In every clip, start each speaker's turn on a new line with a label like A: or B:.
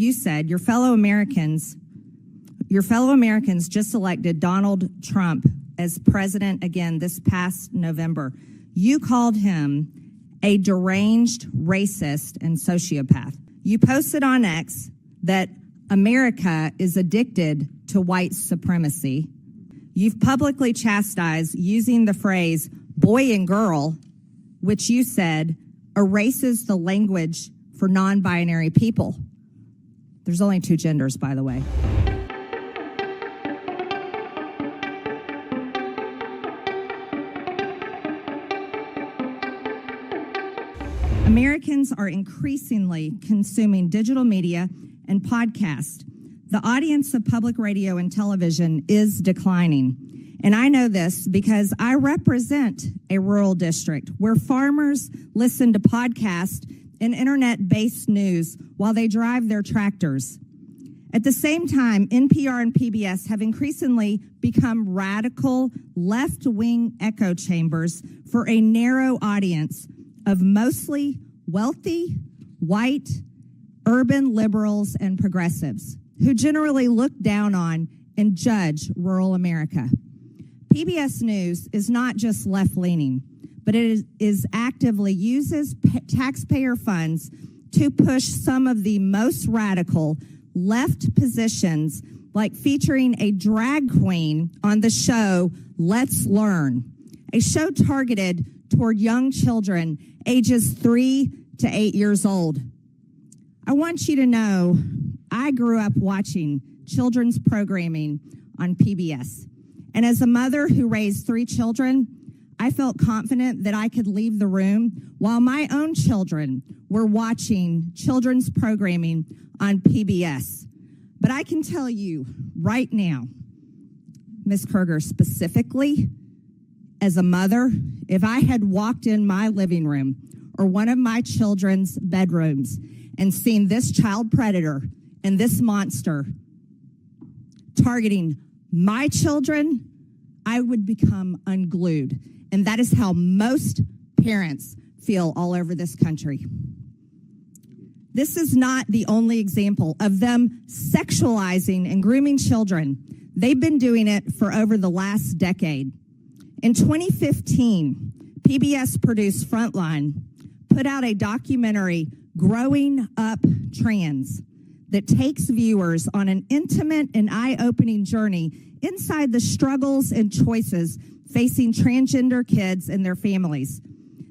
A: you said your fellow Americans just elected Donald Trump as president again this past November. You called him a deranged racist and sociopath. You posted on X that America is addicted to white supremacy. You've publicly chastised using the phrase boy and girl, which you said erases the language for non-binary people. There's only two genders, by the way. Americans are increasingly consuming digital media and podcasts. The audience of public radio and television is declining. And I know this because I represent a rural district where farmers listen to podcasts and internet-based news while they drive their tractors. At the same time, NPR and PBS have increasingly become radical left-wing echo chambers for a narrow audience of mostly wealthy, white, urban liberals and progressives who generally look down on and judge rural America. PBS News is not just left-leaning, but it is actively uses taxpayer funds to push some of the most radical left positions, like featuring a drag queen on the show Let's Learn, a show targeted toward young children ages 3 to 8 years old. I want you to know I grew up watching children's programming on PBS. And as a mother who raised 3 children, I felt confident that I could leave the room while my own children were watching children's programming on PBS. But I can tell you right now, Ms. Kerger, specifically, as a mother, if I had walked in my living room or one of my children's bedrooms and seen this child predator and this monster targeting my children, I would become unglued. And that is how most parents feel all over this country. This is not the only example of them sexualizing and grooming children. They've been doing it for over the last decade. In 2015, PBS produced Frontline put out a documentary, Growing Up Trans, that takes viewers on an intimate and eye-opening journey inside the struggles and choices facing transgender kids and their families.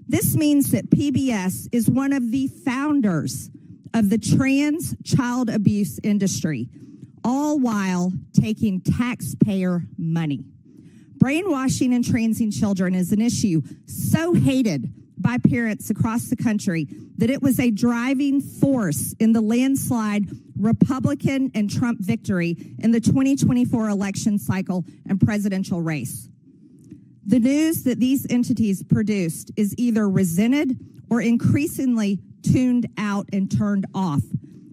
A: This means that PBS is one of the founders of the trans child abuse industry, all while taking taxpayer money. Brainwashing and transing children is an issue so hated by parents across the country that it was a driving force in the landslide Republican and Trump victory in the 2024 election cycle and presidential race. The news that these entities produced is either resented or increasingly tuned out and turned off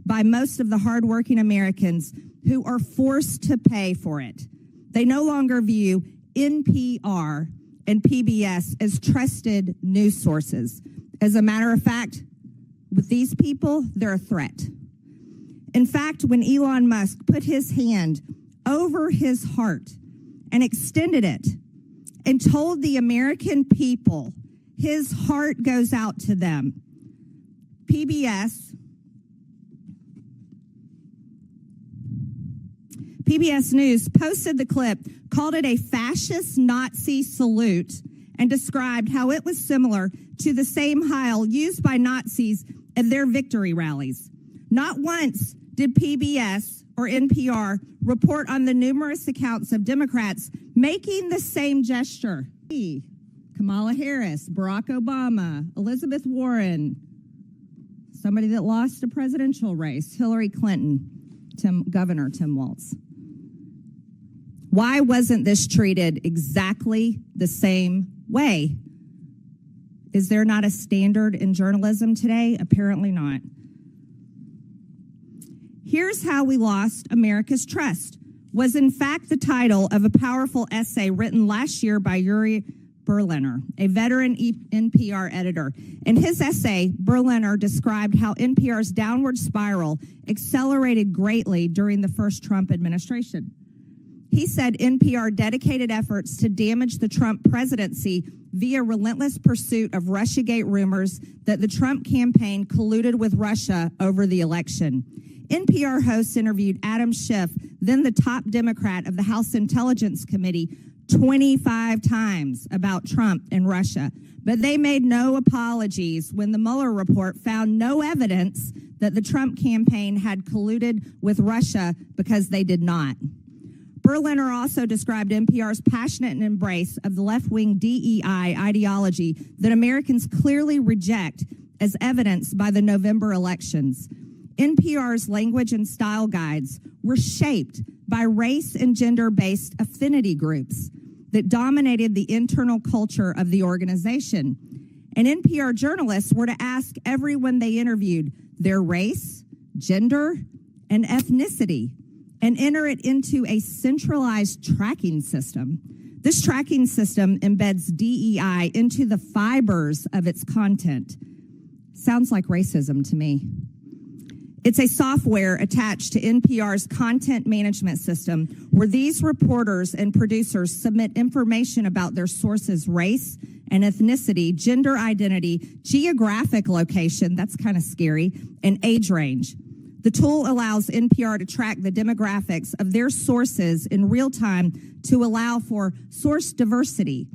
A: by most of the hardworking Americans who are forced to pay for it. They no longer view NPR and PBS as trusted news sources. As a matter of fact, with these people, they're a threat. In fact, when Elon Musk put his hand over his heart and extended it and told the American people his heart goes out to them, PBS News posted the clip, called it a fascist Nazi salute, and described how it was similar to the same Heil used by Nazis at their victory rallies. Not once did PBS or NPR report on the numerous accounts of Democrats making the same gesture. Kamala Harris, Barack Obama, Elizabeth Warren, somebody that lost a presidential race, Hillary Clinton, Governor Tim Walz. Why wasn't this treated exactly the same way? Is there not a standard in journalism today? Apparently not. Here's How We Lost America's Trust was in fact the title of a powerful essay written last year by Berliner, a veteran NPR editor. In his essay, Berliner described how NPR's downward spiral accelerated greatly during the first Trump administration. He said NPR dedicated efforts to damage the Trump presidency via relentless pursuit of Russiagate rumors that the Trump campaign colluded with Russia over the election. NPR hosts interviewed Adam Schiff, then the top Democrat of the House Intelligence Committee, 25 times about Trump and Russia. But they made no apologies when the Mueller report found no evidence that the Trump campaign had colluded with Russia, because they did not. Berliner also described NPR's passionate embrace of the left-wing DEI ideology that Americans clearly reject, as evidenced by the November elections. NPR's language and style guides were shaped by race and gender-based affinity groups that dominated the internal culture of the organization. And NPR journalists were to ask everyone they interviewed their race, gender, and ethnicity, and enter it into a centralized tracking system. This tracking system embeds DEI into the fibers of its content. Sounds like racism to me. It's a software attached to NPR's content management system where these reporters and producers submit information about their sources' race and ethnicity, gender identity, geographic location, that's kind of scary, and age range. The tool allows NPR to track the demographics of their sources in real time to allow for source diversity.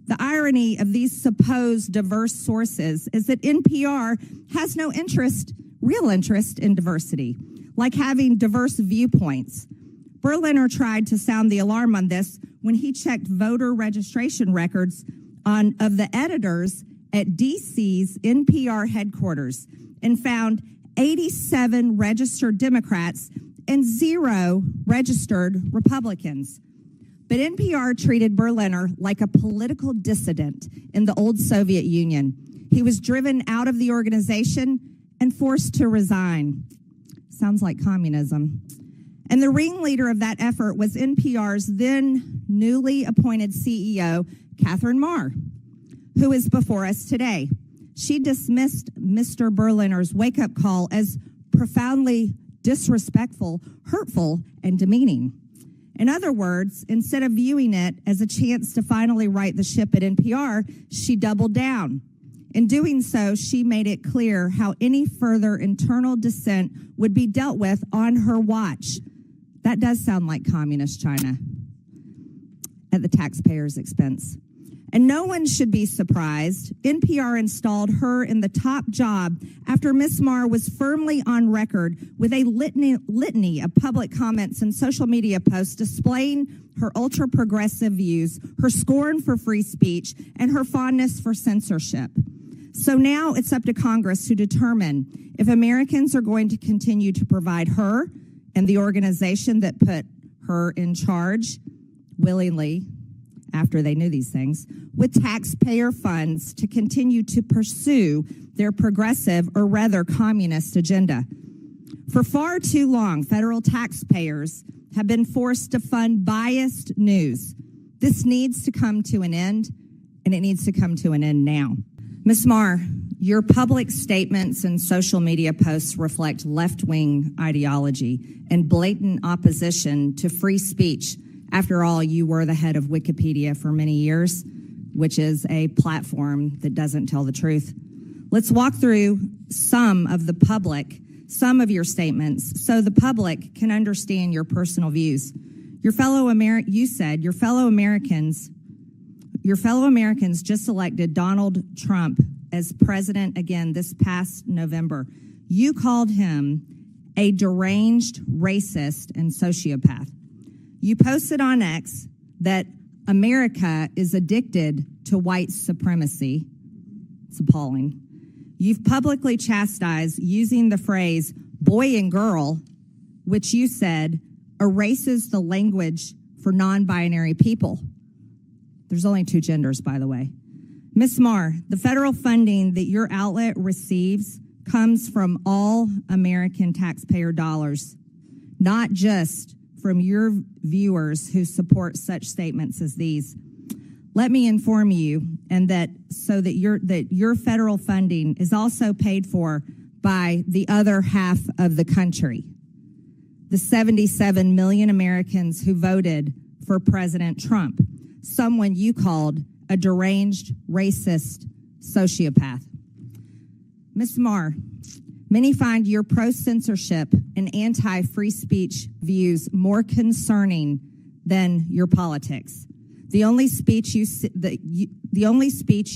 A: The irony of these supposed diverse sources is that NPR has no real interest in diversity, like having diverse viewpoints. Berliner tried to sound the alarm on this when he checked voter registration records of the editors at DC's NPR headquarters and found 87 registered Democrats and 0 registered Republicans. But NPR treated Berliner like a political dissident in the old Soviet Union. He was driven out of the organization and forced to resign. Sounds like communism. And the ringleader of that effort was NPR's then newly appointed CEO, Katherine Maher, who is before us today. She dismissed Mr. Berliner's wake-up call as profoundly disrespectful, hurtful, and demeaning. In other words, instead of viewing it as a chance to finally right the ship at NPR, she doubled down. In doing so, she made it clear how any further internal dissent would be dealt with on her watch. That does sound like communist China at the taxpayer's expense. And no one should be surprised. NPR installed her in the top job after Ms. Maher was firmly on record with a litany of public comments and social media posts displaying her ultra-progressive views, her scorn for free speech, and her fondness for censorship. So now it's up to Congress to determine if Americans are going to continue to provide her and the organization that put her in charge willingly, after they knew these things, with taxpayer funds to continue to pursue their progressive, or rather communist, agenda. For far too long, federal taxpayers have been forced to fund biased news. This needs to come to an end, and it needs to come to an end now. Ms. Maher, your public statements and social media posts reflect left-wing ideology and blatant opposition to free speech. After all, you were the head of Wikipedia for many years, which is a platform that doesn't tell the truth. Let's walk through some of your statements so the public can understand your personal views. You said your fellow Americans just elected Donald Trump as president again this past November. You called him a deranged racist and sociopath. You posted on X that America is addicted to white supremacy. It's appalling. You've publicly chastised using the phrase boy and girl, which you said erases the language for non-binary people. There's only 2 genders, by the way. Ms. Maher, the federal funding that your outlet receives comes from all American taxpayer dollars, not just from your viewers who support such statements as these. Let me inform you, and that your federal funding is also paid for by the other half of the country, the 77 million Americans who voted for President Trump, someone you called a deranged, racist sociopath. Ms. Maher, many find your pro-censorship and anti-free speech views more concerning than your politics. The only speech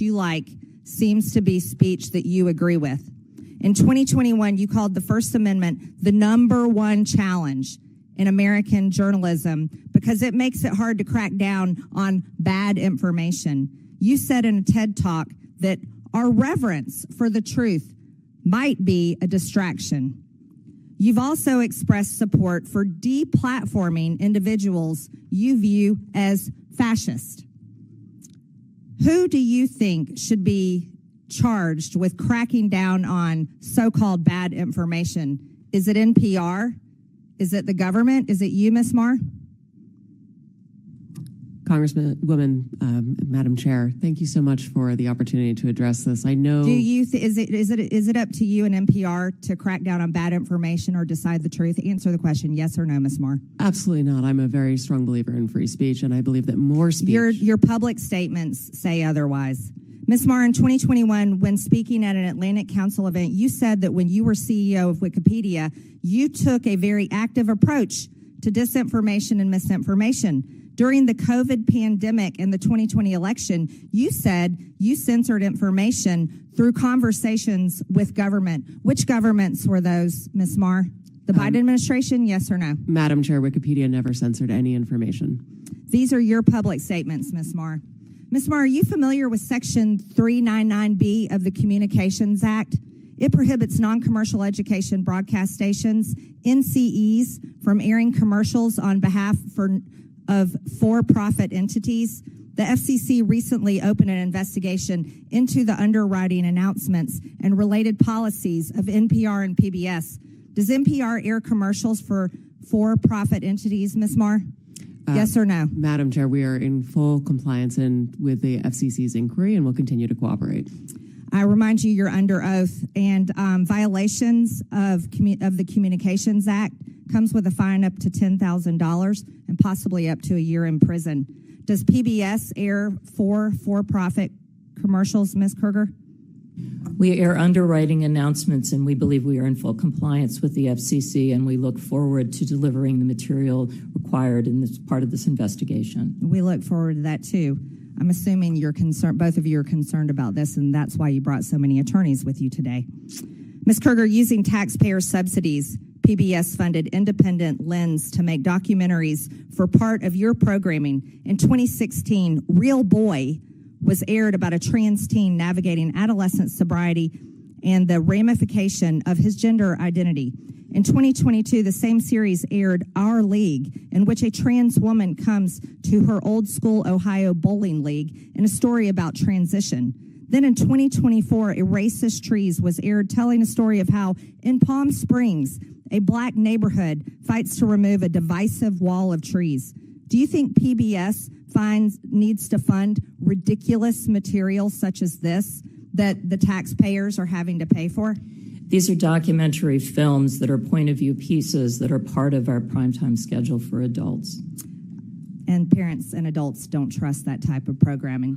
A: you like seems to be speech that you agree with. In 2021, you called the First Amendment the #1 challenge in American journalism because it makes it hard to crack down on bad information. You said in a TED Talk that our reverence for the truth might be a distraction. You've also expressed support for deplatforming individuals you view as fascist. Who do you think should be charged with cracking down on so-called bad information? Is it NPR? Is it the government? Is it you, Ms. Maher?
B: Congresswoman, Madam Chair, thank you so much for the opportunity to address this. I know.
A: Do you is it up to you and NPR to crack down on bad information or decide the truth? Answer the question, yes or no, Ms. Maher.
B: Absolutely not. I'm a very strong believer in free speech, and I believe that more speech.
A: Your public statements say otherwise. Ms. Maher, in 2021, when speaking at an Atlantic Council event, you said that when you were CEO of Wikipedia, you took a very active approach to disinformation and misinformation. During the COVID pandemic and the 2020 election, you said you censored information through conversations with government. Which governments were those, Ms. Maher? The Biden administration, yes or no?
B: Madam Chair, Wikipedia never censored any information.
A: These are your public statements, Ms. Maher. Ms. Maher, are you familiar with Section 399B of the Communications Act? It prohibits non-commercial education broadcast stations, NCEs, from airing commercials on behalf of for-profit entities. The FCC recently opened an investigation into the underwriting announcements and related policies of NPR and PBS. Does NPR air commercials for for-profit entities, Ms. Maher? Yes or no?
B: Madam Chair, we are in full compliance with the FCC's inquiry and will continue to cooperate.
A: I remind you you're under oath, and violations of the Communications Act comes with a fine up to $10,000 and possibly up to a year in prison. Does PBS air for-profit commercials, Ms. Kerger?
C: We air underwriting announcements, and we believe we are in full compliance with the FCC, and we look forward to delivering the material required in this part of this investigation.
A: We look forward to that, too. I'm assuming you're concerned, both of you are concerned about this, and that's why you brought so many attorneys with you today. Ms. Kerger, using taxpayer subsidies, PBS funded Independent Lens to make documentaries for part of your programming. In 2016, Real Boy was aired about a trans teen navigating adolescent sobriety and the ramification of his gender identity. In 2022, the same series aired Our League, in which a trans woman comes to her old school Ohio bowling league in a story about transition. Then in 2024, A Racist Trees was aired, telling a story of how in Palm Springs, a black neighborhood fights to remove a divisive wall of trees. Do you think PBS needs to fund ridiculous material such as this that the taxpayers are having to pay for?
C: These are documentary films that are point-of-view pieces that are part of our primetime schedule for adults.
A: And parents and adults don't trust that type of programming.